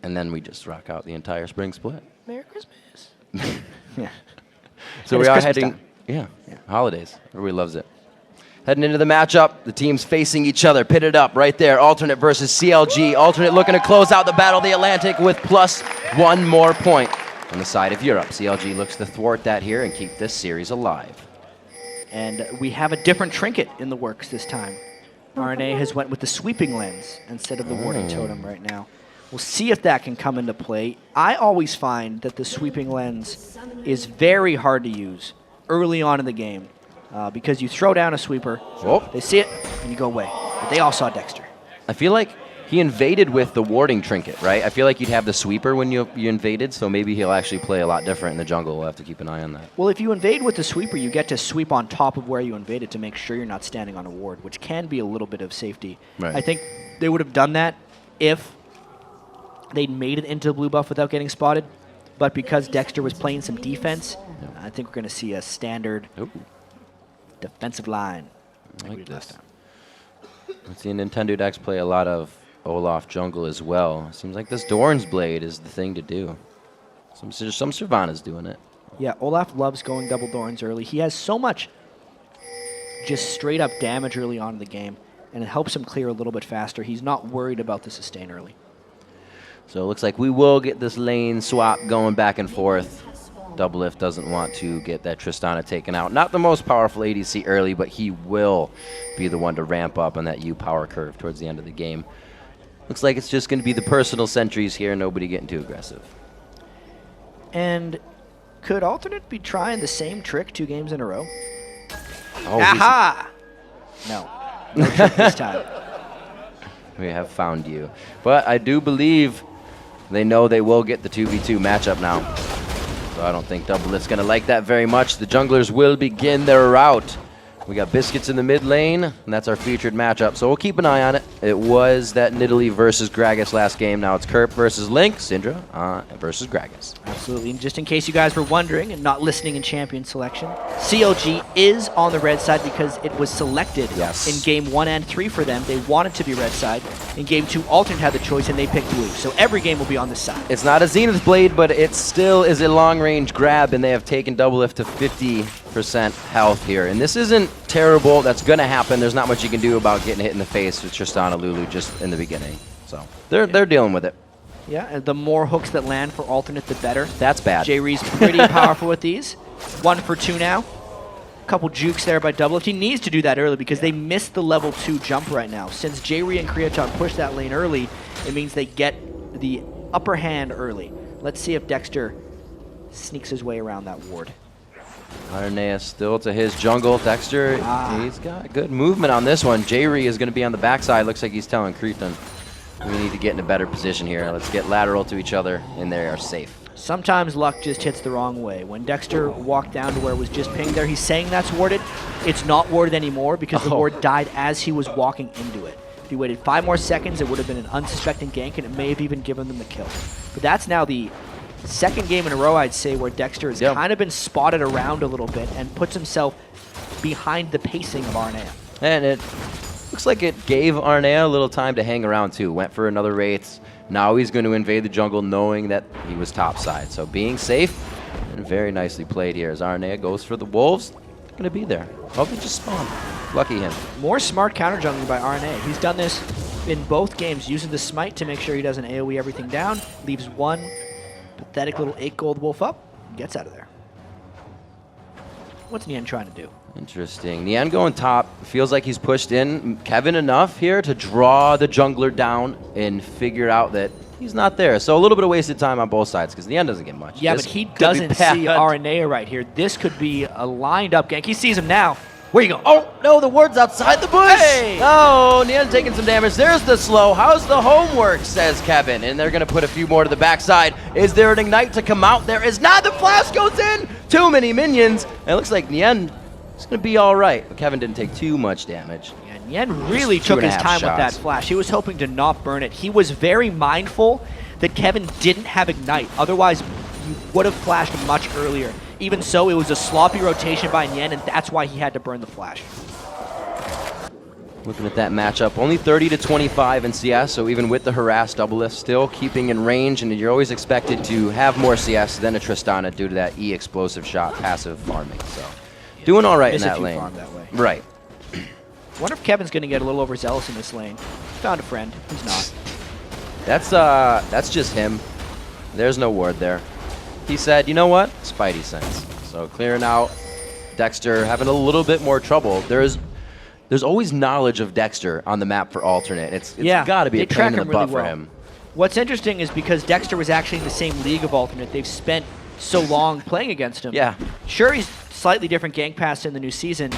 And then we just rock out the entire spring split. Merry Christmas. Yeah. So we are heading, yeah, holidays. Everybody loves it. Heading into the matchup, the teams facing each other, pitted up right there. Alternate versus CLG. Alternate looking to close out the Battle of the Atlantic with +1 more point on the side of Europe. CLG looks to thwart that here and keep this series alive. And we have a different trinket in the works this time. RNA has went with the sweeping lens instead of the warding totem right now. We'll see if that can come into play. I always find that the sweeping lens is very hard to use early on in the game because you throw down a sweeper, they see it, and you go away. But they all saw Dexter. I feel like he invaded with the warding trinket, right? I feel like you'd have the sweeper when you invaded, so maybe he'll actually play a lot different in the jungle. We'll have to keep an eye on that. Well, if you invade with the sweeper, you get to sweep on top of where you invaded to make sure you're not standing on a ward, which can be a little bit of safety. Right. I think they would have done that if they'd made it into the blue buff without getting spotted. But because Dexter was playing some defense, I think we're going to see a standard defensive line like we did last time. We've seen Nintendo Dex play a lot of Olaf jungle as well. Seems like this Dorn's Blade is the thing to do. Some Sylvana's doing it. Yeah, Olaf loves going double Thorns early. He has so much just straight up damage early on in the game, and it helps him clear a little bit faster. He's not worried about the sustain early. So it looks like we will get this lane swap going back and forth. Doublelift doesn't want to get that Tristana taken out. Not the most powerful ADC early, but he will be the one to ramp up on that U power curve towards the end of the game. Looks like it's just going to be the personal sentries here, nobody getting too aggressive. And could Alternate be trying the same trick 2 games in a row? Oh, aha! No trick this time. We have found you. But I do believe they know they will get the 2v2 matchup now. So I don't think Doublelift's going to like that very much. The junglers will begin their route. We got Biscuits in the mid lane, and that's our featured matchup. So we'll keep an eye on it. It was that Nidalee versus Gragas last game. Now it's Kerp versus Link, Syndra versus Gragas. Absolutely. And just in case you guys were wondering and not listening in champion selection, CLG is on the red side because it was selected in game 1 and 3 for them. They wanted to be red side. In game 2, Alternate had the choice, and they picked blue. So every game will be on this side. It's not a Zenith Blade, but it still is a long-range grab, and they have taken Doublelift to 50% health here. And this isn't terrible. That's going to happen. There's not much you can do about getting hit in the face with Tristana Lulu just in the beginning. So they're dealing with it. Yeah, and the more hooks that land for Alternate, the better. That's bad. J-Ree's pretty powerful with these. 1 for 2 now. Couple jukes there by Doublelift. He needs to do that early because they missed the level 2 jump right now. Since J-Ree and Kriaton push that lane early, it means they get the upper hand early. Let's see if Dexter sneaks his way around that ward. Arnea still to his jungle. Dexter, he's got good movement on this one. J-Ree is going to be on the backside. Looks like he's telling Kriaton, we need to get in a better position here. Let's get lateral to each other, and they are safe. Sometimes luck just hits the wrong way. When Dexter walked down to where it was just pinged there, he's saying that's warded. It's not warded anymore because the ward died as he was walking into it. If he waited 5 more seconds, it would have been an unsuspecting gank, and it may have even given them the kill. But that's now the 2nd game in a row, I'd say, where Dexter has kind of been spotted around a little bit and puts himself behind the pacing of Arnea. And it looks like it gave Arnea a little time to hang around, too. Went for another Wraith. Now he's going to invade the jungle knowing that he was topside. So being safe and very nicely played here as Arnea goes for the Wolves. They're going to be there. Oh, they just spawned. Lucky him. More smart counter jungling by RNA. He's done this in both games, using the smite to make sure he doesn't AoE everything down. Leaves one pathetic little 8 gold wolf up, and gets out of there. What's Nian trying to do? Interesting. Nian going top. Feels like he's pushed in Kevin enough here to draw the jungler down and figure out that he's not there. So a little bit of wasted time on both sides because Nian doesn't get much. Yeah, but he doesn't see RNA right here. This could be a lined up gank. He sees him now. Where you going? Oh, no, the ward's outside the bush. Hey! Oh, Nian taking some damage. There's the slow. How's the homework, says Kevin. And they're going to put a few more to the backside. Is there an ignite to come out? There is not. The flash goes in. Too many minions. And it looks like Nian is going to be all right. But Kevin didn't take too much damage. Yeah, Nian really took his time with that flash. He was hoping to not burn it. He was very mindful that Kevin didn't have ignite. Otherwise, you would have flashed much earlier. Even so, it was a sloppy rotation by Nian, and that's why he had to burn the flash. Looking at that matchup, only 30-25 in CS, so even with the harass doublelift, still keeping in range, and you're always expected to have more CS than a Tristana due to that E explosive shot passive farming. So doing all right in that lane. That way. Right. Wonder if Kevin's going to get a little overzealous in this lane. Found a friend. He's not. That's just him. There's no ward there. He said, you know what? Spidey sense. So clearing out. Dexter having a little bit more trouble. There's always knowledge of Dexter on the map for alternate. It's got to be a pain in the butt for him. What's interesting is because Dexter was actually in the same league of alternate, they've spent so long playing against him. Yeah. Sure, he's slightly different gank pass in the new season.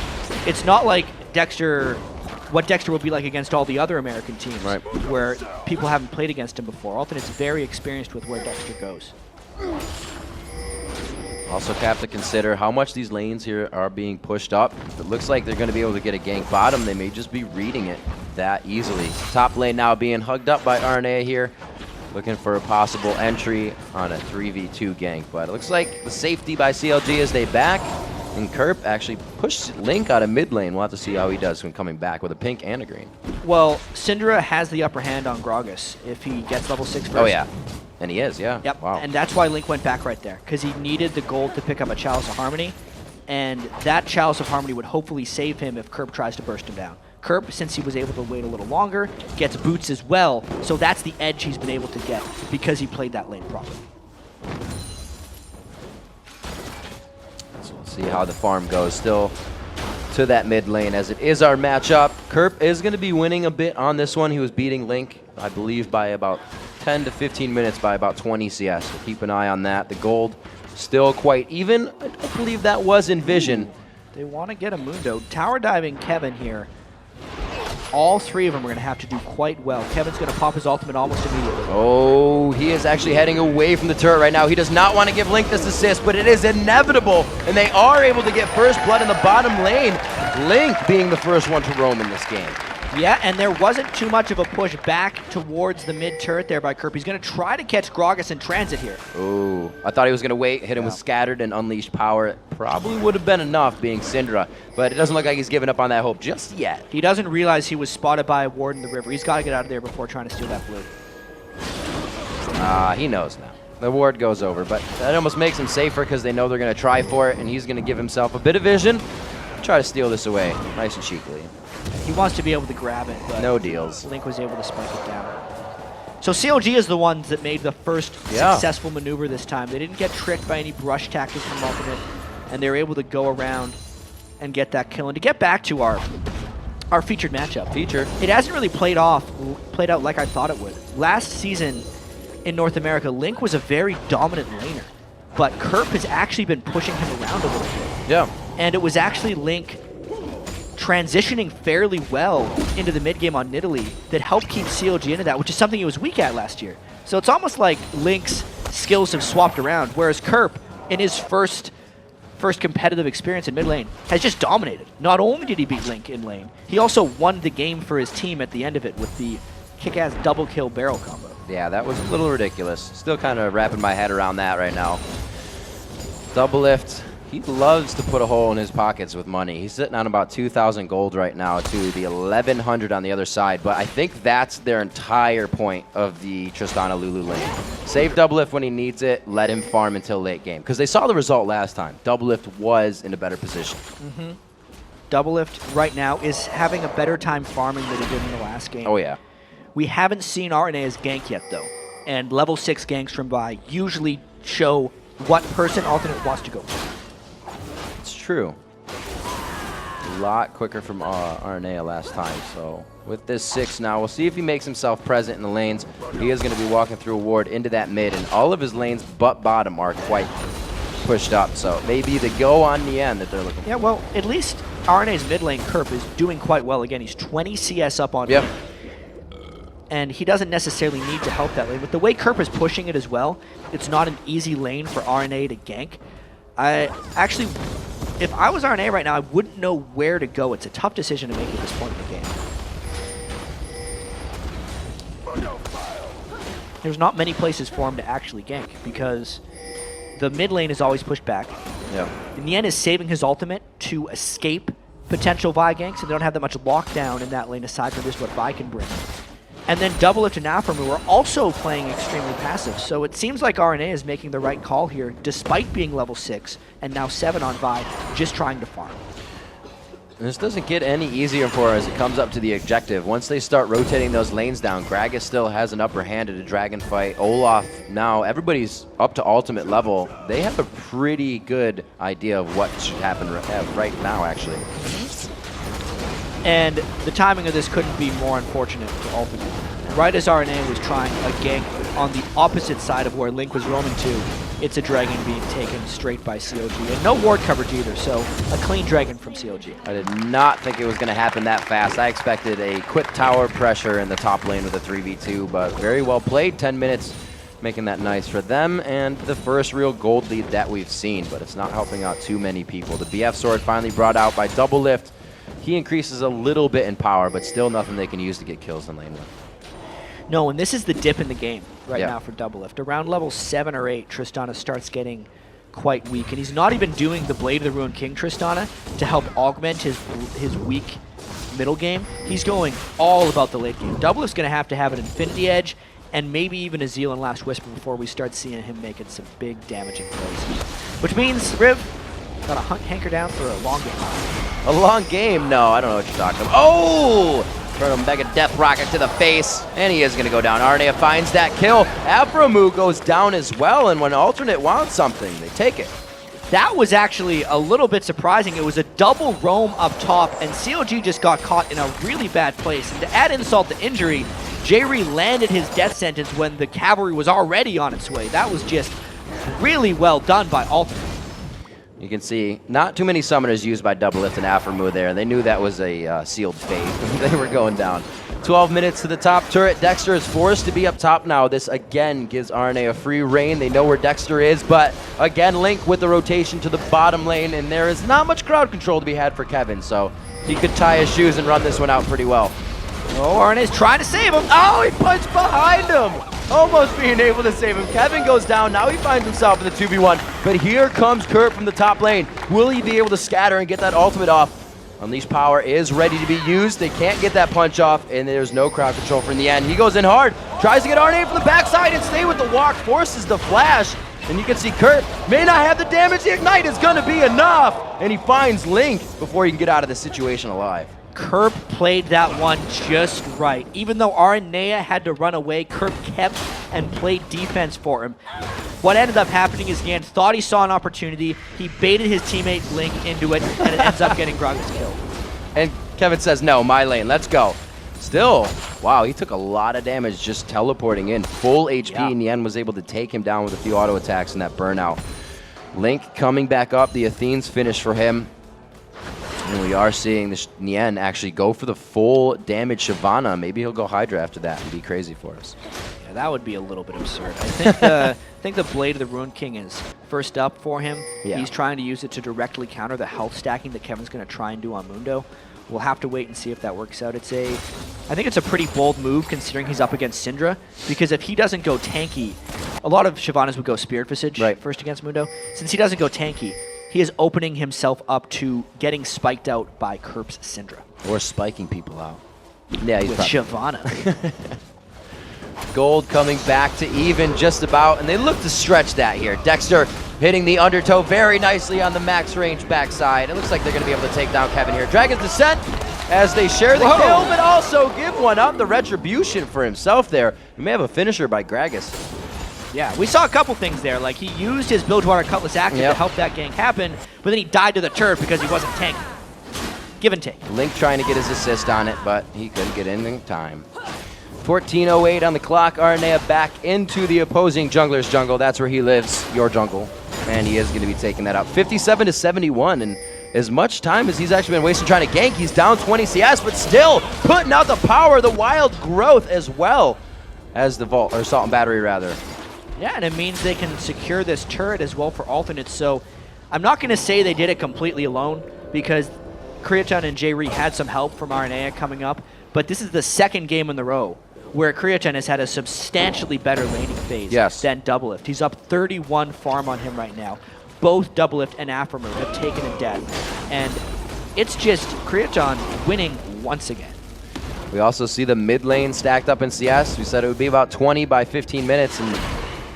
It's not like what Dexter will be like against all the other American teams, right, where people haven't played against him before. Alternate's very experienced with where Dexter goes. Also have to consider how much these lanes here are being pushed up. If it looks like they're going to be able to get a gank bottom, they may just be reading it that easily. Top lane now being hugged up by RNA here, looking for a possible entry on a 3v2 gank. But it looks like the safety by CLG as they back, and Kerp actually pushed Link out of mid lane. We'll have to see how he does when coming back with a pink and a green. Well, Syndra has the upper hand on Gragas if he gets level 6 first. Oh yeah. And he is, yeah. Yep, wow. And that's why Link went back right there, because he needed the gold to pick up a Chalice of Harmony, and that Chalice of Harmony would hopefully save him if Kerp tries to burst him down. Kerp, since he was able to wait a little longer, gets boots as well, so that's the edge he's been able to get because he played that lane properly. So we'll see how the farm goes. Still to that mid lane as it is our matchup. Kerp is going to be winning a bit on this one. He was beating Link, I believe, by about 10 to 15 minutes by about 20 CS. So keep an eye on that. The gold still quite even. I don't believe that was in Vision. They want to get a Mundo. Tower diving Kevin here. All three of them are going to have to do quite well. Kevin's going to pop his ultimate almost immediately. Oh, he is actually heading away from the turret right now. He does not want to give Link this assist, but it is inevitable. And they are able to get first blood in the bottom lane. Link being the first one to roam in this game. Yeah, and there wasn't too much of a push back towards the mid turret there by Kerp. He's going to try to catch Gragas in transit here. Ooh, I thought he was going to wait, hit him with Scattered and Unleashed Power. It probably would have been enough being Syndra, but it doesn't look like he's given up on that hope just yet. He doesn't realize he was spotted by a ward in the river. He's got to get out of there before trying to steal that blue. He knows now. The ward goes over, but that almost makes him safer because they know they're going to try for it, and he's going to give himself a bit of vision. Try to steal this away nice and cheekily. He wants to be able to grab it, but no deals. Link was able to spike it down. So CLG is the ones that made the first successful maneuver this time. They didn't get tricked by any brush tactics from Ultimate, and they were able to go around and get that kill. And to get back to our featured matchup, it hasn't really played out like I thought it would. Last season in North America, Link was a very dominant laner, but Kerp has actually been pushing him around a little bit. Yeah. And it was actually Link transitioning fairly well into the mid game on Nidalee that helped keep CLG into that, which is something he was weak at last year. So it's almost like Link's skills have swapped around, whereas Kerp, in his first competitive experience in mid lane, has just dominated. Not only did he beat Link in lane, he also won the game for his team at the end of it with the kick-ass double kill barrel combo. Yeah, that was a little ridiculous. Still kind of wrapping my head around that right now. Double lift. He loves to put a hole in his pockets with money. He's sitting on about 2,000 gold right now to the 1,100 on the other side, but I think that's their entire point of the Tristana Lulu lane. Save Doublelift when he needs it, let him farm until late game. Because they saw the result last time. Doublelift was in a better position. Doublelift right now is having a better time farming than he did in the last game. Oh yeah. We haven't seen RNA's gank yet though, and level 6 ganks from Bai usually show what person Alternate wants to go for. It's true. A lot quicker from RNA last time, so with this 6 now, we'll see if he makes himself present in the lanes. He is going to be walking through a ward into that mid, and all of his lanes but bottom are quite pushed up, so maybe the go on the end that they're looking for. Yeah, well, at least RNA's mid lane Kerp is doing quite well. Again, he's 20 CS up on lane. And he doesn't necessarily need to help that lane. But the way Kerp is pushing it as well, it's not an easy lane for RNA to gank. If I was RNA right now, I wouldn't know where to go. It's a tough decision to make at this point in the game. There's not many places for him to actually gank because the mid lane is always pushed back. Yeah. In the end, is saving his ultimate to escape potential Vi ganks, and they don't have that much lockdown in that lane aside from just what Vi can bring. And then Doublelift and Aframu are also playing extremely passive, so it seems like RNA is making the right call here, despite being level 6 and now 7 on Vi, just trying to farm. This doesn't get any easier for her as it comes up to the objective. Once they start rotating those lanes down, Gragas still has an upper hand at a dragon fight. Olaf now, everybody's up to ultimate level. They have a pretty good idea of what should happen right now, actually. And the timing of this couldn't be more unfortunate for Ultimate. Right as RNA was trying a gank on the opposite side of where Link was roaming to, it's a dragon being taken straight by CLG. And no ward coverage either, so a clean dragon from CLG. I did not think it was going to happen that fast. I expected a quick tower pressure in the top lane with a 3v2, but very well played. 10 minutes, making that nice for them, and the first real gold lead that we've seen, but it's not helping out too many people. The BF sword finally brought out by Doublelift. He increases a little bit in power, but still nothing they can use to get kills in lane with. No, and this is the dip in the game right now for Doublelift. Around level 7 or 8, Tristana starts getting quite weak, and he's not even doing the Blade of the Ruined King Tristana to help augment his weak middle game. He's going all about the late game. Doublelift's going to have an Infinity Edge and maybe even a Zeal and Last Whisper before we start seeing him making some big damaging plays. Which means, Riv, gotta hanker down for a long game. A long game? No, I don't know what you're talking about. Oh! For a mega death rocket to the face, and he is going to go down. Arnea finds that kill. Aframu goes down as well, and when alternate wants something, they take it. That was actually a little bit surprising. It was a double roam up top, and CLG just got caught in a really bad place. And to add insult to injury, J-Ree landed his death sentence when the cavalry was already on its way. That was just really well done by alternate. You can see not too many summoners used by Doublelift and Aframu there. They knew that was a sealed fate. They were going down. 12 minutes to the top turret. Dexter is forced to be up top now. This again gives RNA a free reign. They know where Dexter is, but again, Link with the rotation to the bottom lane, and there is not much crowd control to be had for Kevin, so he could tie his shoes and run this one out pretty well. Oh, RNA's trying to save him. Oh, he punched behind him. Almost being able to save him. Kevin goes down. Now he finds himself in the 2v1. But here comes Kurt from the top lane. Will he be able to scatter and get that ultimate off? Unleash power is ready to be used. They can't get that punch off, and there's no crowd control for in the end. He goes in hard. Tries to get RNA from the backside and stay with the walk. Forces the flash. And you can see Kurt may not have the damage. The Ignite is going to be enough. And he finds Link before he can get out of this situation alive. Kerp played that one just right. Even though Aranea had to run away, Kerp kept and played defense for him. What ended up happening is Yan thought he saw an opportunity, he baited his teammate Link into it, and it ends up getting Gragas killed. And Kevin says, no, my lane, let's go. Still, wow, he took a lot of damage just teleporting in. Full HP, and Yan was able to take him down with a few auto attacks and that burnout. Link coming back up, the Athene's finish for him. And we are seeing this Nien actually go for the full damage Shyvana. Maybe he'll go Hydra after that and be crazy for us. Yeah, that would be a little bit absurd. I think the Blade of the Ruined King is first up for him. Yeah. He's trying to use it to directly counter the health stacking that Kevin's going to try and do on Mundo. We'll have to wait and see if that works out. I think it's a pretty bold move considering he's up against Syndra, because if he doesn't go tanky, a lot of Shyvanas would go Spirit Visage first against Mundo. Since he doesn't go tanky, he is opening himself up to getting spiked out by Kerp's Syndra. Or spiking people out. Yeah, he's with Shyvana. Gold coming back to even just about, and they look to stretch that here. Dexter hitting the undertow very nicely on the max range backside. It looks like they're going to be able to take down Kevin here. Dragon's Descent as they share the kill, but also give one up. The retribution for himself there. We may have a finisher by Gragas. Yeah, we saw a couple things there. Like, he used his Bilgewater Cutlass active to help that gank happen, but then he died to the turret because he wasn't tanking. Give and take. Link trying to get his assist on it, but he couldn't get in in time. 14:08 on the clock. Aranea back into the opposing jungler's jungle. That's where he lives, your jungle. And he is going to be taking that out. 57-71, and as much time as he's actually been wasting trying to gank, he's down 20 CS, but still putting out the power, the wild growth as well as the Vault, or Salt and Battery rather. Yeah, and it means they can secure this turret as well for alternates. So I'm not going to say they did it completely alone, because Kriachan and J-Ree had some help from Aranea coming up, but this is the second game in the row where Kriachan has had a substantially better laning phase than Doublelift. He's up 31 farm on him right now. Both Doublelift and Aframu have taken a death, and it's just Creaton winning once again. We also see the mid lane stacked up in CS. We said it would be about 20 by 15 minutes, and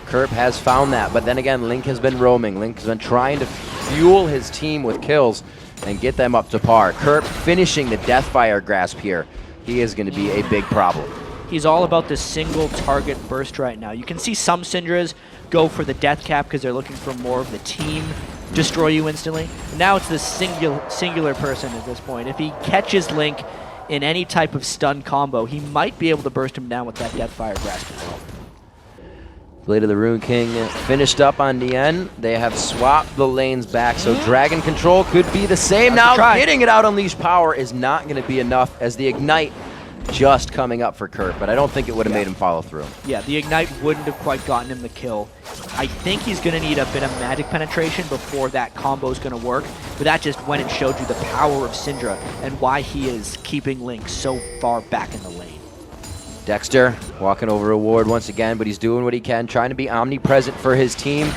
Kerp has found that. But then again, Link has been roaming. Link has been trying to fuel his team with kills and get them up to par. Kerp finishing the Deathfire grasp here. He is going to be a big problem. He's all about the single target burst right now. You can see some Syndras go for the death cap because they're looking for more of the team destroy you instantly. Now it's the singular person at this point. If he catches Link in any type of stun combo, he might be able to burst him down with that Deathfire grasp as well. Blade of the Rune King finished up on Nien. They have swapped the lanes back, so Dragon Control could be the same. Now getting it out Unleash Power is not going to be enough, as the Ignite just coming up for Kerp, but I don't think it would have made him follow through. Yeah, the Ignite wouldn't have quite gotten him the kill. I think he's going to need a bit of magic penetration before that combo is going to work, but that just went and showed you the power of Syndra and why he is keeping Link so far back in the lane. Dexter walking over a ward once again, but he's doing what he can, trying to be omnipresent for his team.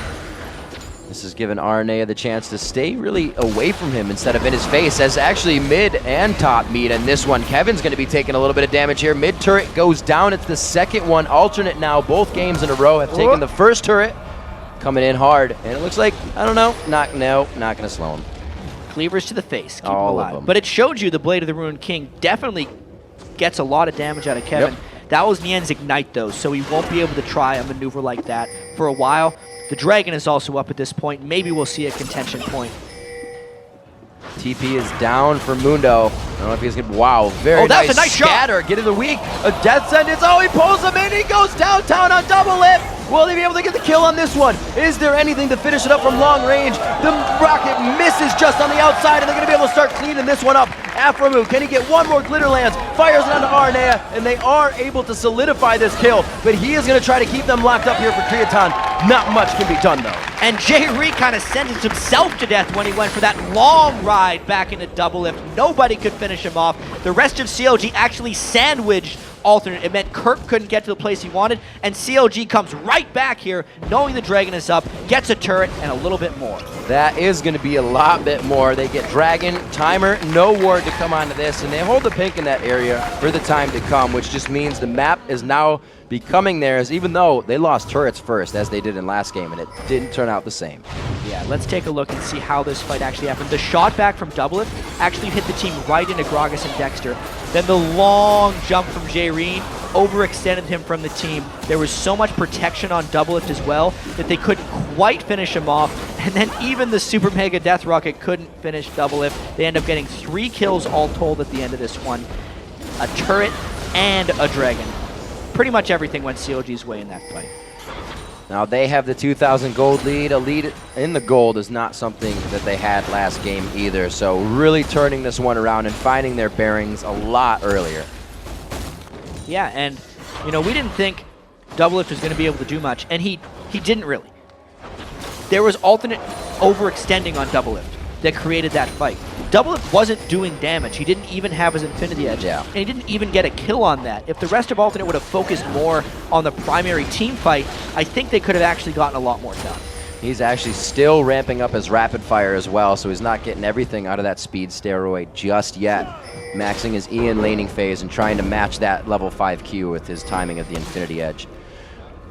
This has given RNA the chance to stay really away from him instead of in his face, as actually mid and top meet in this one. Kevin's going to be taking a little bit of damage here. Mid turret goes down. It's the second one. Alternate now. Both games in a row have taken the first turret. Coming in hard. And it looks like, I don't know, not going to slow him. Cleavers to the face. Keep all him alive. of them. But it showed you the Blade of the Ruined King definitely gets a lot of damage out of Kevin. Yep. That was Nien's Ignite, though, so he won't be able to try a maneuver like that for a while. The Dragon is also up at this point. Maybe we'll see a contention point. TP is down for Mundo. I don't know if he's going to... Wow, very that's a nice scatter. Shot. Get in the weak. A death sentence. Oh, he pulls him in. He goes downtown on double lip. Will he be able to get the kill on this one? Is there anything to finish it up from long range? The rocket misses just on the outside, and they're going to be able to start cleaning this one up. Aframu, can he get one more glitter lance? Fires it onto Arnea, and they are able to solidify this kill, but he is going to try to keep them locked up here for Creaton. Not much can be done, though. And Jay-Ree kind of sentenced himself to death when he went for that long ride back into double lift. Nobody could finish him off. The rest of CLG actually sandwiched alternate. It meant Kerp couldn't get to the place he wanted, and CLG comes right back here, knowing the Dragon is up, gets a turret, and a little bit more. That is going to be a lot bit more. They get Dragon, Timer, no ward to come onto this, and they hold the pink in that area for the time to come, which just means the map is now becoming theirs, even though they lost turrets first, as they did in last game, and it didn't turn out the same. Yeah, let's take a look and see how this fight actually happened. The shot back from Doublelift actually hit the team right into Gragas and Dexter. Then the long jump from Jay-Reen overextended him from the team. There was so much protection on Doublelift as well that they couldn't quite finish him off. And then even the Super Mega Death Rocket couldn't finish Doublelift. They end up getting 3 kills all told at the end of this one. A turret and a Dragon. Pretty much everything went CLG's way in that fight. Now they have the 2,000 gold lead. A lead in the gold is not something that they had last game either. So really turning this one around and finding their bearings a lot earlier. Yeah, and you know, we didn't think Doublelift was going to be able to do much, and he didn't really. There was alternate overextending on Doublelift that created that fight. Doublelift wasn't doing damage. He didn't even have his Infinity Edge, and he didn't even get a kill on that. If the rest of alternate would have focused more on the primary team fight, I think they could have actually gotten a lot more done. He's actually still ramping up his rapid fire as well, so he's not getting everything out of that speed steroid just yet. Maxing his E in laning phase and trying to match that level 5 Q with his timing of the Infinity Edge.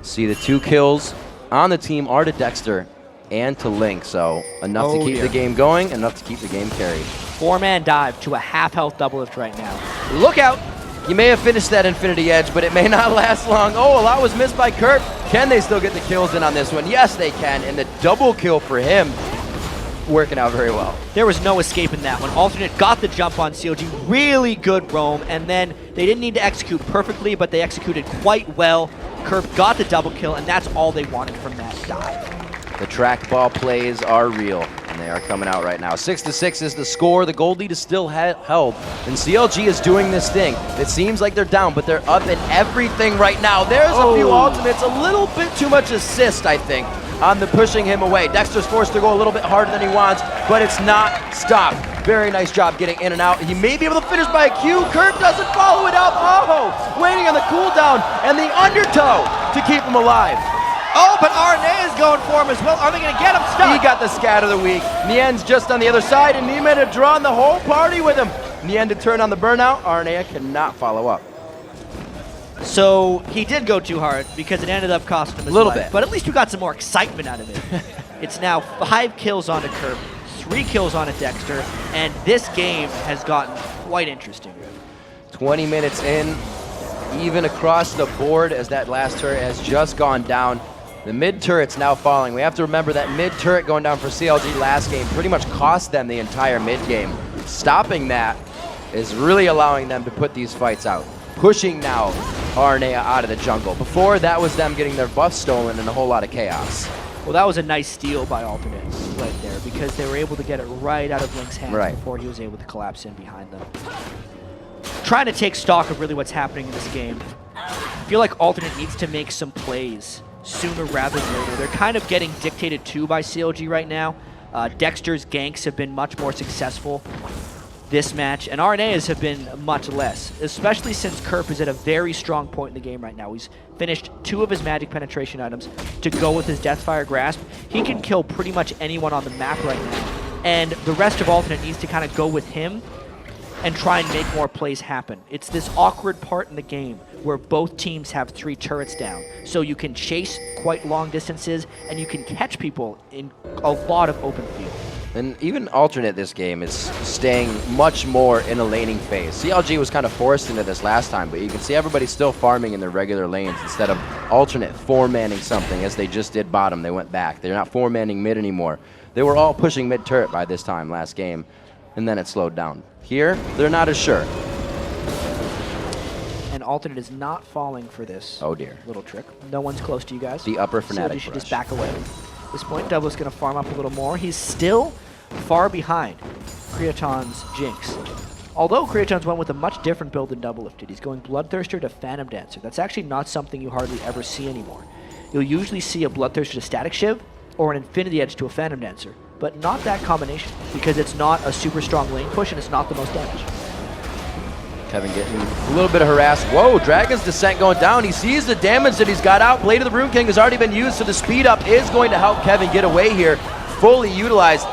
See, the 2 kills on the team are to Dexter and to Link, so enough to keep the game going, enough to keep the game carried. 4-man dive to a half-health Doublelift right now. Look out! You may have finished that Infinity Edge, but it may not last long. Oh, a lot was missed by Kerp. Can they still get the kills in on this one? Yes, they can, and the double kill for him working out very well. There was no escape in that one. Alternate got the jump on CLG, really good roam, and then they didn't need to execute perfectly, but they executed quite well. Kerp got the double kill, and that's all they wanted from that dive. The trackball plays are real, and they are coming out right now. 6-6 is the score. The gold lead is still held, and CLG is doing this thing. It seems like they're down, but they're up in everything right now. There's a few ultimates, a little bit too much assist, I think, on the pushing him away. Dexter's forced to go a little bit harder than he wants, but it's not stopped. Very nice job getting in and out. He may be able to finish by a Q. Kerp doesn't follow it up. Oh, waiting on the cooldown and the undertow to keep him alive. Oh, but Arnea is going for him as well. Are they going to get him stuck? He got the scat of the week. Nien's just on the other side, and Niemann had drawn the whole party with him. Nien to turn on the burnout. RNA cannot follow up. So he did go too hard because it ended up costing him his Little life. bit. But at least we got some more excitement out of it. It's now 5 kills on a Curb, 3 kills on a Dexter, and this game has gotten quite interesting. 20 minutes in, even across the board as that last turret has just gone down. The mid turret's now falling. We have to remember that mid turret going down for CLG last game pretty much cost them the entire mid game. Stopping that is really allowing them to put these fights out. Pushing now RNA out of the jungle. Before, that was them getting their buff stolen and a whole lot of chaos. Well, that was a nice steal by Alternate right there because they were able to get it right out of Link's hands before he was able to collapse in behind them. Trying to take stock of really what's happening in this game. I feel like Alternate needs to make some plays sooner rather than later. They're kind of getting dictated to by CLG right now. Dexter's ganks have been much more successful this match, and RNA's have been much less, especially since Kerp is at a very strong point in the game right now. He's finished 2 of his magic penetration items to go with his Deathfire Grasp. He can kill pretty much anyone on the map right now, and the rest of Alternate needs to kind of go with him and try and make more plays happen. It's this awkward part in the game where both teams have 3 turrets down, so you can chase quite long distances and you can catch people in a lot of open field. And even Alternate this game is staying much more in a laning phase. CLG was kind of forced into this last time, but you can see everybody's still farming in their regular lanes instead of Alternate 4-manning something as they just did bottom. They went back. They're not 4-manning mid anymore. They were all pushing mid turret by this time last game, and then it slowed down. Here, they're not as sure. And Alternate is not falling for this little trick. No one's close to you guys. The upper Fnatic so you should just back away. At this point, Double's going to farm up a little more. He's still far behind Creaton's Jinx. Although Creaton's went with a much different build than Doublelift did. He's going Bloodthirster to Phantom Dancer. That's actually not something you hardly ever see anymore. You'll usually see a Bloodthirster to Static Shiv or an Infinity Edge to a Phantom Dancer, but not that combination because it's not a super strong lane push and it's not the most damage. Kevin getting a little bit of harassed. Whoa, Dragon's Descent going down. He sees the damage that he's got out. Blade of the Rune King has already been used, so the speed up is going to help Kevin get away here. Fully utilized.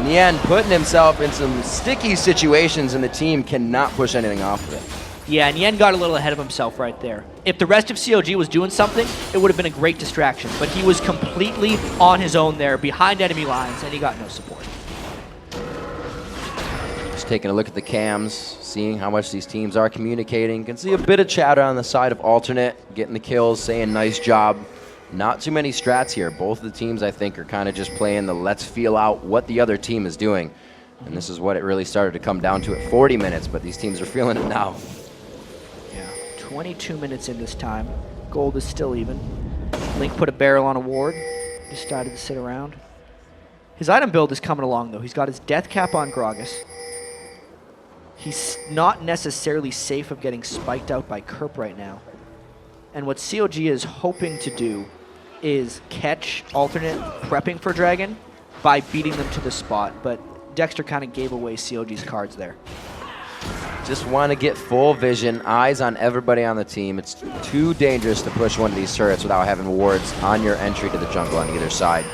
Nien putting himself in some sticky situations, and the team cannot push anything off of it. Yeah, Nien got a little ahead of himself right there. If the rest of CLG was doing something, it would have been a great distraction, but he was completely on his own there behind enemy lines, and he got no support. Just taking a look at the cams, seeing how much these teams are communicating. You can see a bit of chatter on the side of Alternate, getting the kills, saying nice job. Not too many strats here. Both of the teams, I think, are kind of just playing the let's feel out what the other team is doing. And this is what it really started to come down to at 40 minutes, but these teams are feeling it now. Yeah, 22 minutes in this time. Gold is still even. Link put a barrel on a ward, decided to sit around. His item build is coming along, though. He's got his Death Cap on Gragas. He's not necessarily safe of getting spiked out by Kerp right now. And what CLG is hoping to do is catch Alternate prepping for Dragon by beating them to the spot, but Dexter kind of gave away CLG's cards there. Just want to get full vision, eyes on everybody on the team. It's too dangerous to push one of these turrets without having wards on your entry to the jungle on either side.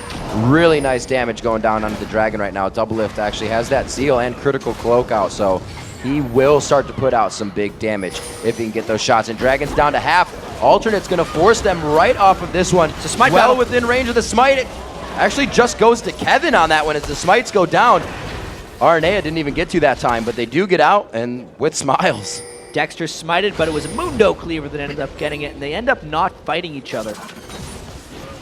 Really nice damage going down onto the Dragon right now. Doublelift actually has that Zeal and critical cloak out, so he will start to put out some big damage if he can get those shots. And Dragon's down to half. Alternate's going to force them right off of this one. It's a smite well battle. within range of the smite. It actually just goes to Kevin on that one as the smites go down. RNA didn't even get to that time, but they do get out, and with smiles. Dexter smited, but it was a Mundo Cleaver that ended up getting it, and they end up not fighting each other.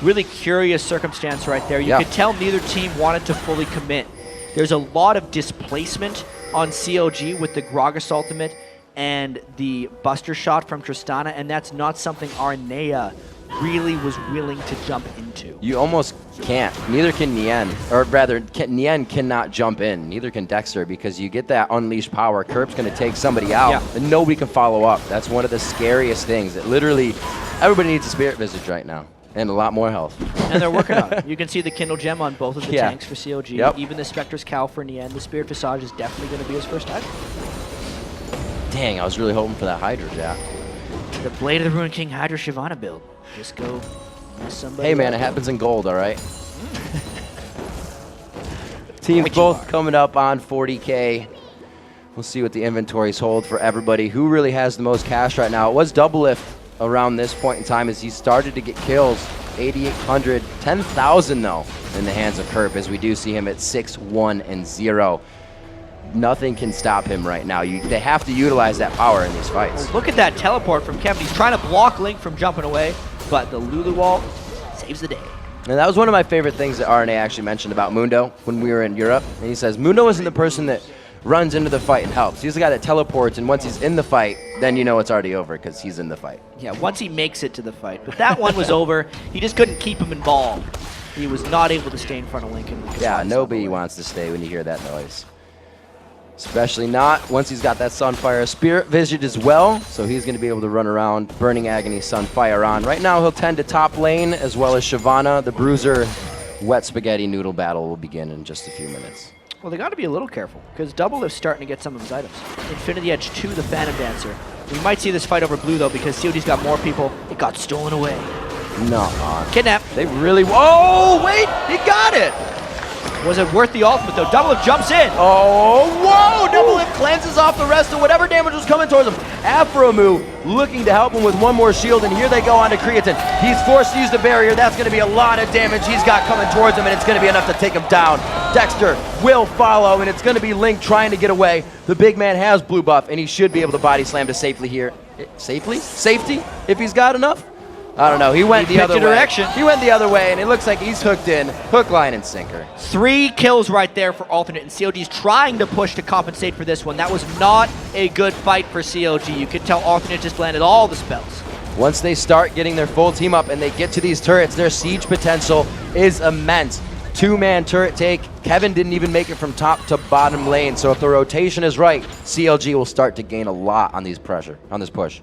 Really curious circumstance right there. You could tell neither team wanted to fully commit. There's a lot of displacement on CLG with the Gragas ultimate and the Buster Shot from Tristana, and that's not something Arnea really was willing to jump into. You almost can't. Neither can Nien, or rather, Nien cannot jump in. Neither can Dexter, because you get that unleashed power. Kerp's going to take somebody out, and nobody can follow up. That's one of the scariest things. That literally, everybody needs a Spirit Visage right now, and a lot more health. And they're working on it. You can see the Kindle Gem on both of the tanks for CLG. Even the Spectre's Cowl for Nien. The Spirit Visage is definitely going to be his first item. Dang, I was really hoping for that Hydra, Jack. The Blade of the Ruined King Hydra Shyvana build. Just go Somebody Hey man, it happens in gold, all right? Teams both coming up on 40K. We'll see what the inventories hold for everybody. Who really has the most cash right now? It was Doublelift around this point in time as he started to get kills. 8,800, 10,000 though in the hands of Kerp as we do see him at 6-1-0. Nothing can stop him right now. They have to utilize that power in these fights. Look at that teleport from Kevin. He's trying to block Link from jumping away, but the Lulu wall saves the day. And that was one of my favorite things that RNA actually mentioned about Mundo when we were in Europe. And he says, Mundo isn't the person that runs into the fight and helps. He's the guy that teleports, and once he's in the fight, then you know it's already over because he's in the fight. Yeah, once he makes it to the fight. But that one was over. He just couldn't keep him involved. He was not able to stay in front of Lincoln. Yeah, nobody wants to stay when you hear that noise. Especially not once he's got that Sunfire Spirit Visage as well, so he's going to be able to run around Burning Agony Sunfire on. Right now he'll tend to top lane as well as Shyvana. The Bruiser Wet Spaghetti Noodle battle will begin in just a few minutes. Well, they got to be a little careful because Doublelift's starting to get some of his items. Infinity Edge 2, the Phantom Dancer. We might see this fight over blue though because COD's got more people. It got stolen away. No. Kidnap. They really... Oh, wait! He got it! Was it worth the ultimate though? Doublelift jumps in. Oh, whoa! Doublelift cleanses off the rest of whatever damage was coming towards him. Afromu looking to help him with one more shield, and here they go on to Creatine. He's forced to use the barrier. That's going to be a lot of damage he's got coming towards him, and it's going to be enough to take him down. Dexter will follow, and it's going to be Link trying to get away. The big man has blue buff, and he should be able to body slam to safely here. Safety? If he's got enough? I don't know. He went the other way. He went the other way, and it looks like he's hooked in. Hook, line, and sinker. 3 kills right there for Alternate, and CLG's trying to push to compensate for this one. That was not a good fight for CLG. You could tell Alternate just landed all the spells. Once they start getting their full team up and they get to these turrets, their siege potential is immense. 2-man turret take. Kevin didn't even make it from top to bottom lane, so if the rotation is right, CLG will start to gain a lot on this push.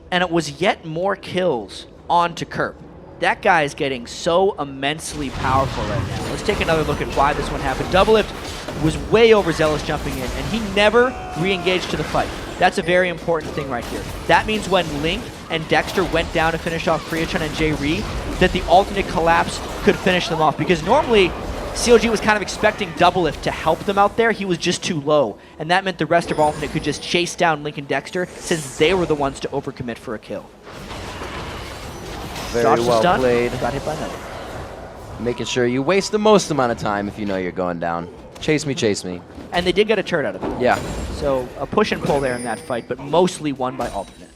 And it was yet more kills onto Kerp. That guy is getting so immensely powerful right now. Let's take another look at why this one happened. Doublelift was way overzealous jumping in, and he never re-engaged to the fight. That's a very important thing right here. That means when Link and Dexter went down to finish off Kriachun and J-Ree, that the alternate collapse could finish them off, because normally CLG was kind of expecting Doublelift to help them out there. He was just too low, and that meant the rest of Alternate could just chase down Link and Dexter since they were the ones to overcommit for a kill. Very well played. Got hit by another. Making sure you waste the most amount of time if you know you're going down. Chase me, chase me. And they did get a turret out of it. Yeah. So a push and pull there in that fight, but mostly won by Alternate.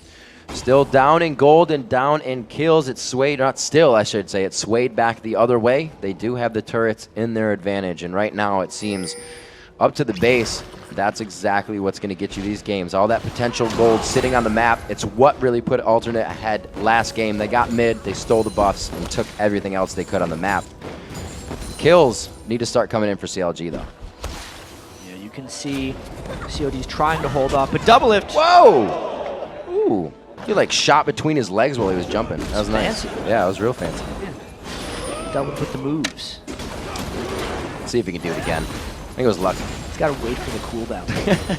Still down in gold and down in kills. It's swayed, not still, I should say. It's swayed back the other way. They do have the turrets in their advantage, and right now it seems up to the base. That's exactly what's going to get you these games. All that potential gold sitting on the map. It's what really put Alternate ahead last game. They got mid, they stole the buffs, and took everything else they could on the map. Kills need to start coming in for CLG, though. Yeah, you can see COD's trying to hold off, but Doublelift. Whoa! Ooh. He like shot between his legs while he was jumping. That was nice. Fancy. Yeah, it was real fancy. Yeah. Doublelift with the moves. Let's see if he can do it again. I think it was lucky. He's got to wait for the cooldown.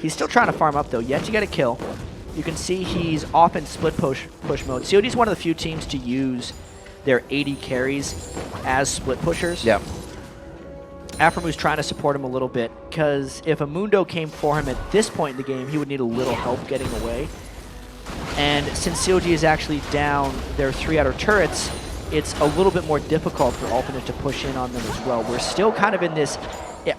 He's still trying to farm up, though. Yet to get a kill. You can see he's off in split push mode. COD's one of the few teams to use their 80 carries as split pushers. Yeah. Afromu's trying to support him a little bit, because if a Mundo came for him at this point in the game, he would need a little help getting away. And since COG is actually down their 3 outer turrets, it's a little bit more difficult for Alternate to push in on them as well. We're still kind of in this,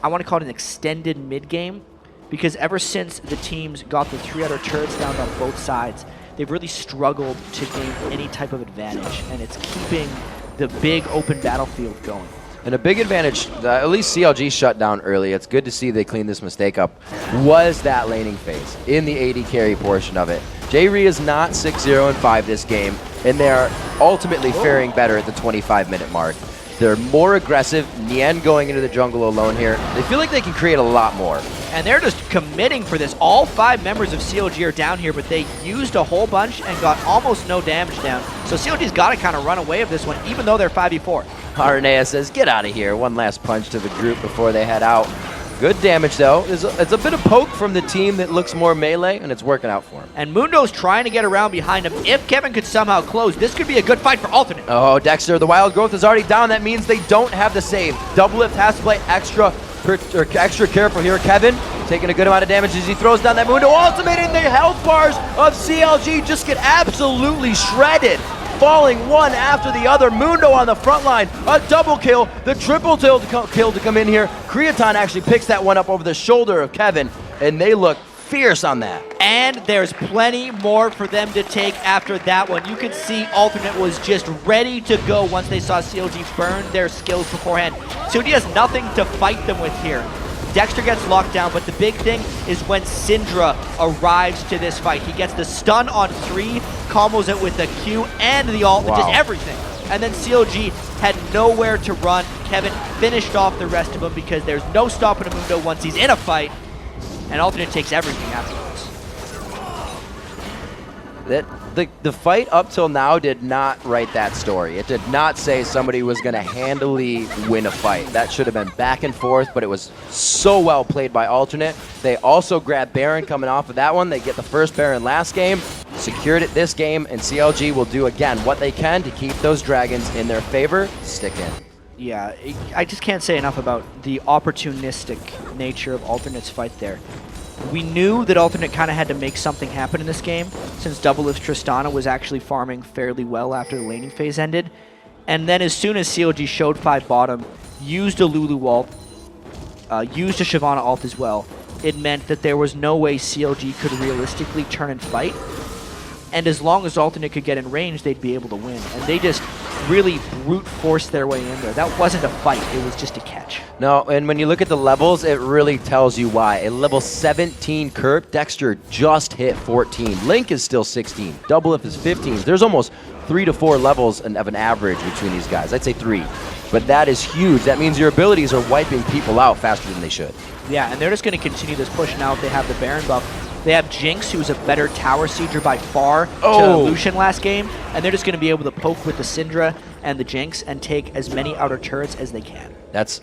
I want to call it an extended mid-game, because ever since the teams got the 3 outer turrets down on both sides, they've really struggled to gain any type of advantage, and it's keeping the big open battlefield going. And a big advantage, at least CLG shut down early. It's good to see they cleaned this mistake up, was that laning phase in the 80 carry portion of it. J-Ree is not 6-0-5 this game, and they're ultimately faring better at the 25-minute mark. They're more aggressive. Nien going into the jungle alone here. They feel like they can create a lot more. And they're just committing for this. All 5 members of CLG are down here, but they used a whole bunch and got almost no damage down. So CLG's got to kind of run away of this one, even though they're 5v4. Arnea says, get out of here. One last punch to the group before they head out. Good damage, though. It's a bit of poke from the team that looks more melee, and it's working out for him. And Mundo's trying to get around behind him. If Kevin could somehow close, this could be a good fight for Alternate. Oh, Dexter, the Wild Growth is already down. That means they don't have the save. Doublelift has to play extra careful here. Kevin taking a good amount of damage as he throws down that Mundo ultimate, and the health bars of CLG just get absolutely shredded. Falling one after the other. Mundo on the front line, a double kill, the triple kill to come in here. Creaton actually picks that one up over the shoulder of Kevin, and they look fierce on that. And there's plenty more for them to take after that one. You could see Alternate was just ready to go once they saw CLG burn their skills beforehand. CLG has nothing to fight them with here. Dexter gets locked down, but the big thing is when Syndra arrives to this fight. He gets the stun on 3, combos it with the Q and the ult, just everything. And then CLG had nowhere to run. Kevin finished off the rest of them because there's no stopping a Mundo once he's in a fight, and Alternate takes everything afterwards. The fight up till now did not write that story. It did not say somebody was going to handily win a fight. That should have been back and forth, but it was so well played by Alternate. They also grabbed Baron coming off of that one. They get the first Baron last game, secured it this game, and CLG will do again what they can to keep those dragons in their favor. Stick in. Yeah, I just can't say enough about the opportunistic nature of Alternate's fight there. We knew that Alternate kind of had to make something happen in this game, since Doublelift's Tristana was actually farming fairly well after the laning phase ended. And then as soon as CLG showed 5 bottom, used a Lulu ult, used a Shyvana ult as well, it meant that there was no way CLG could realistically turn and fight. And as long as Alternate could get in range, they'd be able to win. And they just really brute forced their way in there. That wasn't a fight, it was just a catch. No, and when you look at the levels, it really tells you why. A level 17 Kerp, Dexter just hit 14. Link is still 16. Doublelift is 15. There's almost 3 to 4 levels of an average between these guys. I'd say 3. But that is huge. That means your abilities are wiping people out faster than they should. Yeah, and they're just going to continue this push now if they have the Baron buff. They have Jinx, who's a better tower sieger by far to Lucian last game, and they're just going to be able to poke with the Syndra and the Jinx and take as many outer turrets as they can. That's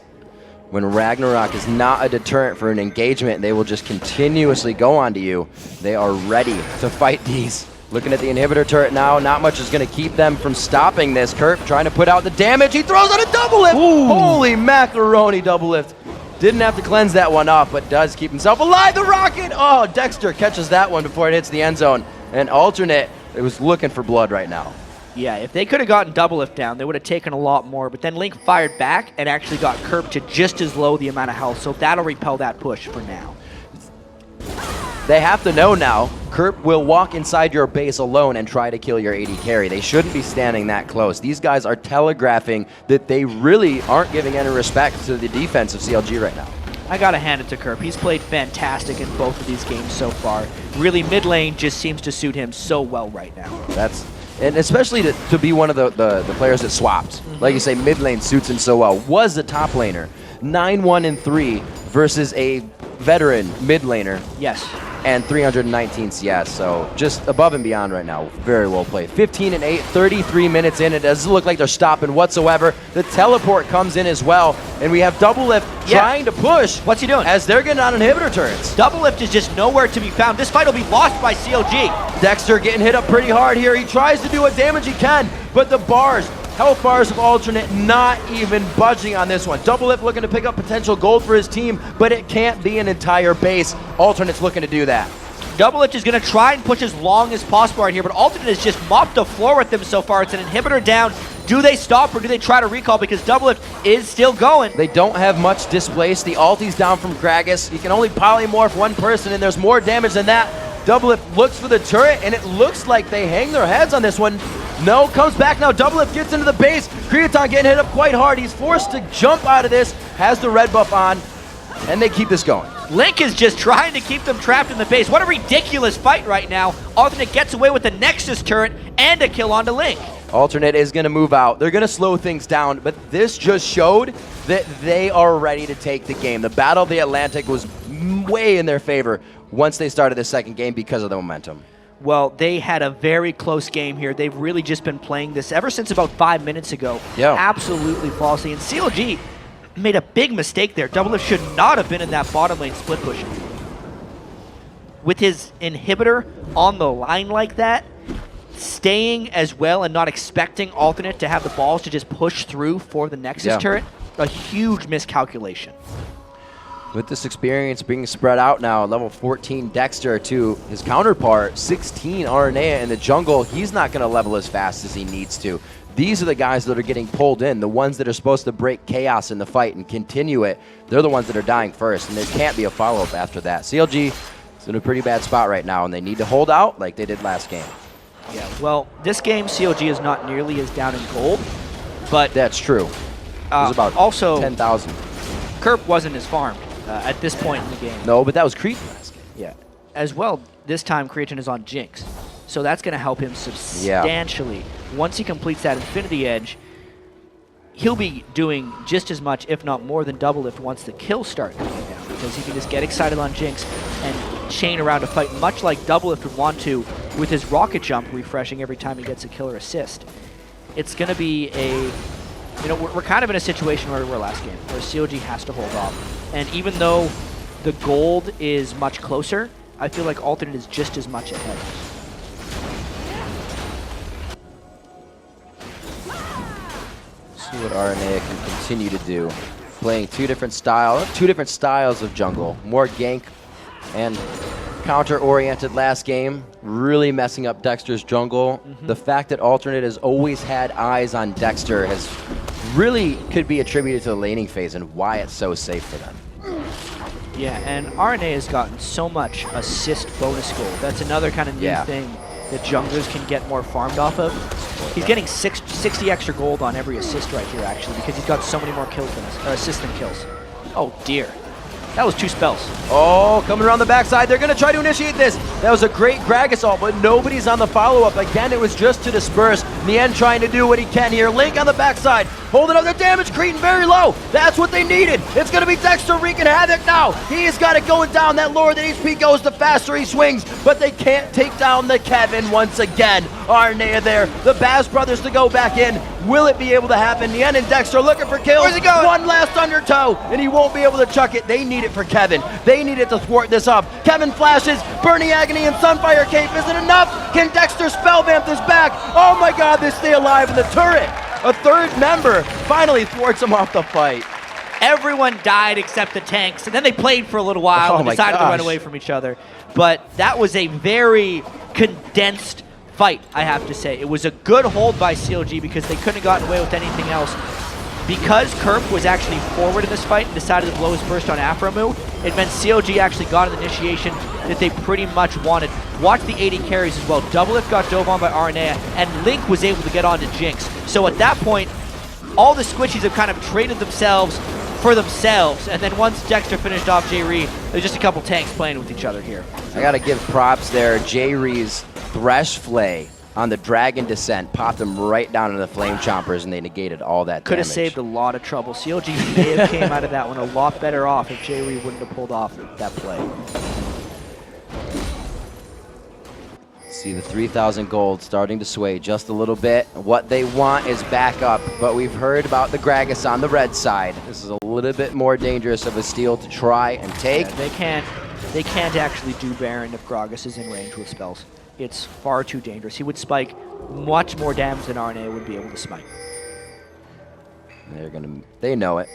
when Ragnarok is not a deterrent for an engagement. They will just continuously go onto you. They are ready to fight these. Looking at the inhibitor turret now, not much is going to keep them from stopping this. Kerp trying to put out the damage. He throws out a double lift. Holy macaroni, double lift. Didn't have to cleanse that one off, but does keep himself alive. The rocket! Oh, Dexter catches that one before it hits the end zone. And Alternate, it was looking for blood right now. Yeah, if they could have gotten Doublelift down, they would have taken a lot more. But then Link fired back and actually got Kerp to just as low the amount of health. So that'll repel that push for now. They have to know now, Kerp will walk inside your base alone and try to kill your AD carry. They shouldn't be standing that close. These guys are telegraphing that they really aren't giving any respect to the defense of CLG right now. I gotta hand it to Kerp. He's played fantastic in both of these games so far. Really, mid lane just seems to suit him so well right now. And especially to be one of the players that swapped. Like you say, mid lane suits him so well. Was the top laner. 9-1-3 versus a veteran mid laner. Yes. And 319 CS, so just above and beyond right now. Very well played. 15-8, 33 minutes in. It doesn't look like they're stopping whatsoever. The teleport comes in as well, and we have Doublelift trying to push. What's he doing? As they're getting on inhibitor turrets. Doublelift is just nowhere to be found. This fight will be lost by CLG. Dexter getting hit up pretty hard here. He tries to do what damage he can, but the bars, health bars of Alternate not even budging on this one. Doublelift looking to pick up potential gold for his team, but it can't be an entire base. Alternate's looking to do that. Doublelift is going to try and push as long as possible right here, but Alternate has just mopped the floor with them so far. It's an inhibitor down. Do they stop or do they try to recall? Because Doublelift is still going. They don't have much displace. The ulti's down from Gragas. You can only polymorph one person, and there's more damage than that. Doublelift looks for the turret, and it looks like they hang their heads on this one. No, comes back now. Doublelift gets into the base. Creaton getting hit up quite hard. He's forced to jump out of this. Has the red buff on, and they keep this going. Link is just trying to keep them trapped in the base. What a ridiculous fight right now. Alternate gets away with the Nexus turret and a kill onto Link. Alternate is going to move out. They're going to slow things down, but this just showed that they are ready to take the game. The Battle of the Atlantic was way in their favor once they started the second game because of the momentum. Well, they had a very close game here. They've really just been playing this ever since about 5 minutes ago. Yeah. Absolutely flawlessly. And CLG, made a big mistake there. Doublelift should not have been in that bottom lane split push. With his inhibitor on the line like that, staying as well and not expecting Alternate to have the balls to just push through for the Nexus turret, a huge miscalculation. With this experience being spread out now, level 14 Dexter to his counterpart, 16 RNA in the jungle, he's not going to level as fast as he needs to. These are the guys that are getting pulled in, the ones that are supposed to break chaos in the fight and continue it. They're the ones that are dying first, and there can't be a follow-up after that. CLG is in a pretty bad spot right now, and they need to hold out like they did last game. Yeah, well, this game, CLG is not nearly as down in gold, but... That's true. It was about also 10,000. Kerp wasn't as farmed at this point in the game. No, but that was Cretan last game. Yeah. As well, this time Cretan is on Jinx, so that's going to help him substantially. Yeah. Once he completes that Infinity Edge, he'll be doing just as much, if not more, than Doublelift once the kills start coming down, because he can just get excited on Jinx and chain around a fight, much like Doublelift would want to with his rocket jump refreshing every time he gets a kill or assist. It's going to be a... You know, we're kind of in a situation where we were last game, where CLG has to hold off. And even though the gold is much closer, I feel like Alternate is just as much ahead. See what RNA can continue to do. Playing two different styles of jungle. More gank and counter-oriented last game, really messing up Dexter's jungle. The fact that Alternate has always had eyes on Dexter has really could be attributed to the laning phase and why it's so safe for them. Yeah, and RNA has gotten so much assist bonus gold. That's another kind of new thing that junglers can get more farmed off of. He's getting 60 extra gold on every assist right here, actually, because he's got so many more kills than us, or assists than kills. Oh dear. That was 2 spells. Oh, coming around the backside. They're going to try to initiate this. That was a great Gragas ult, but nobody's on the follow-up. Again, it was just to disperse. Nien trying to do what he can here. Link on the backside. Holding up the damage. Cretan very low. That's what they needed. It's going to be Dexter wreaking havoc now. He's got it going down. That lower the HP goes, the faster he swings. But they can't take down the Kevin once again. Arnea there. The Baz brothers to go back in. Will it be able to happen? Nien and Dexter looking for kills. Where's he going? One last undertow, and he won't be able to chuck it. They need it for Kevin. They need it to thwart this up. Kevin flashes. Burning Agony and Sunfire Cape isn't enough. Can Dexter spellvamp this back? Oh my god, they stay alive in the turret. A third member finally thwarts him off the fight. Everyone died except the tanks, and then they played for a little while and decided to run away from each other. But that was a very condensed fight, I have to say. It was a good hold by CLG because they couldn't have gotten away with anything else. Because Kerp was actually forward in this fight and decided to blow his burst on Aframu, it meant CLG actually got an initiation that they pretty much wanted. Watch the 80 carries as well. Doublelift got dove on by Arnea, and Link was able to get onto Jinx. So at that point, all the squishies have kind of traded themselves for themselves, and then once Dexter finished off J-Ree, there's just a couple tanks playing with each other here. I gotta give props there. J-Ree's Thresh Flay on the Dragon Descent popped him right down into the Flame Chompers, and they negated all that Could damage. have saved a lot of trouble. CLG may have came out of that one a lot better off if J-Ree wouldn't have pulled off that play. See the 3,000 gold starting to sway just a little bit. What they want is backup, but we've heard about the Gragas on the red side. This is a little bit more dangerous of a steal to try and take. Yeah, they can't actually do Baron if Gragas is in range with spells. It's far too dangerous. He would spike much more damage than RNA would be able to smite. They know it.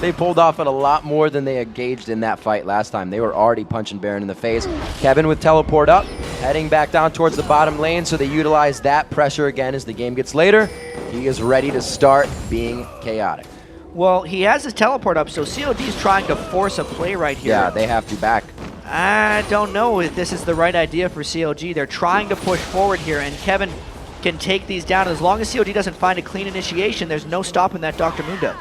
They pulled off it a lot more than they engaged in that fight last time. They were already punching Baron in the face. Kevin with teleport up, heading back down towards the bottom lane, so they utilize that pressure again as the game gets later. He is ready to start being chaotic. Well, he has his teleport up, so COD is trying to force a play right here. Yeah, they have to back. I don't know if this is the right idea for CLG. They're trying to push forward here, and Kevin can take these down. As long as CLG doesn't find a clean initiation, there's no stopping that Dr. Mundo.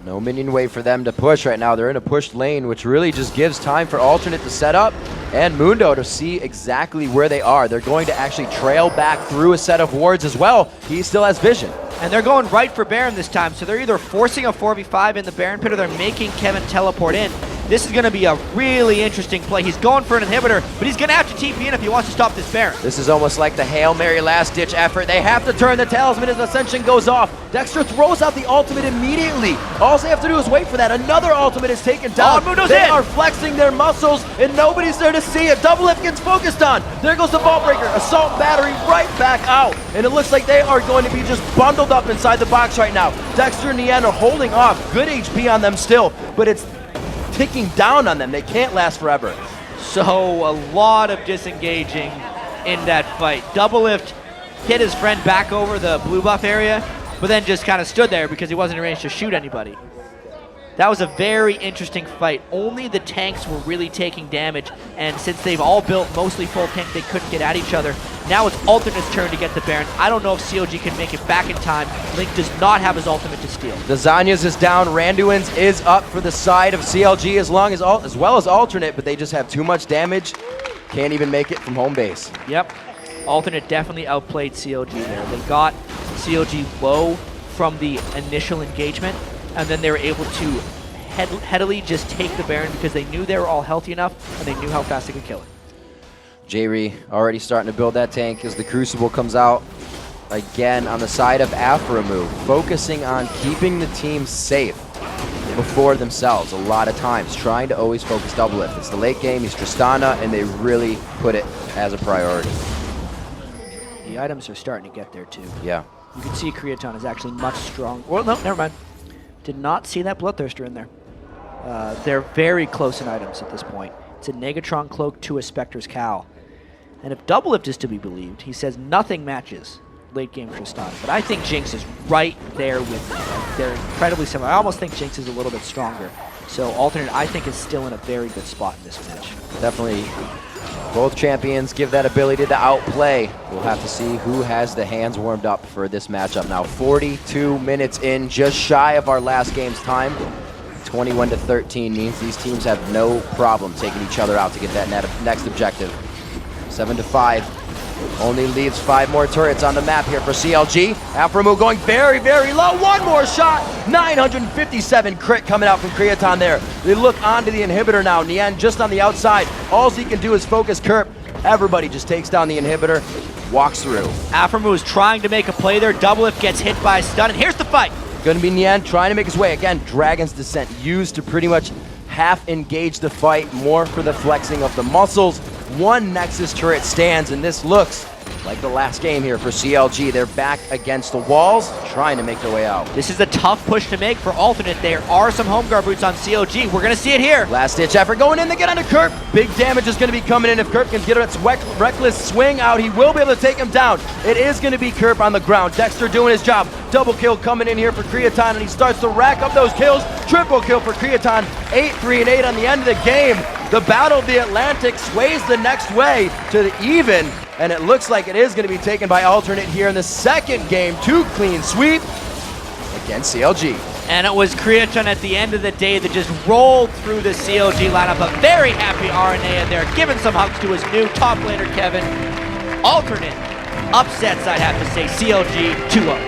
No minion wave for them to push right now. They're in a pushed lane, which really just gives time for Alternate to set up and Mundo to see exactly where they are. They're going to actually trail back through a set of wards as well. He still has vision. And they're going right for Baron this time, so they're either forcing a 4v5 in the Baron pit or they're making Kevin teleport in. This is going to be a really interesting play. He's going for an inhibitor, but he's going to have to TP in if he wants to stop this Baron. This is almost like the Hail Mary last-ditch effort. They have to turn the talisman as Ascension goes off. Dexter throws out the ultimate immediately. All they have to do is wait for that. Another ultimate is taken down. They are flexing their muscles, and nobody's there to see it. Double Lift gets focused on. There goes the Vault Breaker. Assault Battery right back out. And it looks like they are going to be just bundled up inside the box right now. Dexter and Nian are holding off. Good HP on them still, but it's ticking down on them. They can't last forever. So a lot of disengaging in that fight. Double Lift hit his friend back over the blue buff area, but then just kind of stood there because he wasn't in range to shoot anybody. That was a very interesting fight. Only the tanks were really taking damage, and since they've all built mostly full tank, they couldn't get at each other. Now it's Alternate's turn to get the Baron. I don't know if CLG can make it back in time. Link does not have his ultimate to steal. The Zanyas is down. Randuin's is up for the side of CLG as well as Alternate, but they just have too much damage. Can't even make it from home base. Yep. Alternate definitely outplayed CLG there. They got CLG low from the initial engagement, and then they were able to headily just take the Baron because they knew they were all healthy enough and they knew how fast they could kill it. Jayri already starting to build that tank as the Crucible comes out again on the side of Aphromu, focusing on keeping the team safe before themselves a lot of times, trying to always focus Double Lift. It's the late game, he's Tristana, and they really put it as a priority. The items are starting to get there too. Yeah. You can see Creaton is actually much strong. Well, no, never mind. Did not see that Bloodthirster in there. They're very close in items at this point. It's a Negatron Cloak to a Spectre's Cowl. And if Double Lift is to be believed, he says nothing matches late game Tristana. But I think Jinx is right there with them. Like, they're incredibly similar. I almost think Jinx is a little bit stronger. So Alternate, I think, is still in a very good spot in this match. Definitely. Both champions give that ability to outplay. We'll have to see who has the hands warmed up for this matchup now. 42 minutes in, just shy of our last game's time. 21-13 means these teams have no problem taking each other out to get that next objective. 7-5. Only leaves 5 more turrets on the map here for CLG. Aphromu going very, very low. One more shot. 957 crit coming out from Creaton there. They look onto the inhibitor now. Nian just on the outside. All he can do is focus Kerp. Everybody just takes down the inhibitor, walks through. Aphromu is trying to make a play there. Double Lift gets hit by a stun, and here's the fight. Gonna be Nian trying to make his way. Again, Dragon's Descent used to pretty much half engage the fight, more for the flexing of the muscles. One Nexus turret stands, and this looks like the last game here for CLG. They're back against the walls, trying to make their way out. This is a tough push to make for Alternate. There are some home guard boots on CLG. We're going to see it here. Last-ditch effort going in to get onto Kerp. Big damage is going to be coming in. If Kerp can get its reckless swing out, he will be able to take him down. It is going to be Kerp on the ground. Dexter doing his job. Double kill coming in here for Creaton, and he starts to rack up those kills. Triple kill for Creaton. 8-3-8 on the end of the game. The Battle of the Atlantic sways the next way to the even, and it looks like it is going to be taken by Alternate here in the second game. 2 clean sweep against CLG. And it was Creaton at the end of the day that just rolled through the CLG lineup. A very happy RNA in there, giving some hugs to his new top laner, Kevin. Alternate upsets, I'd have to say. CLG 2-0.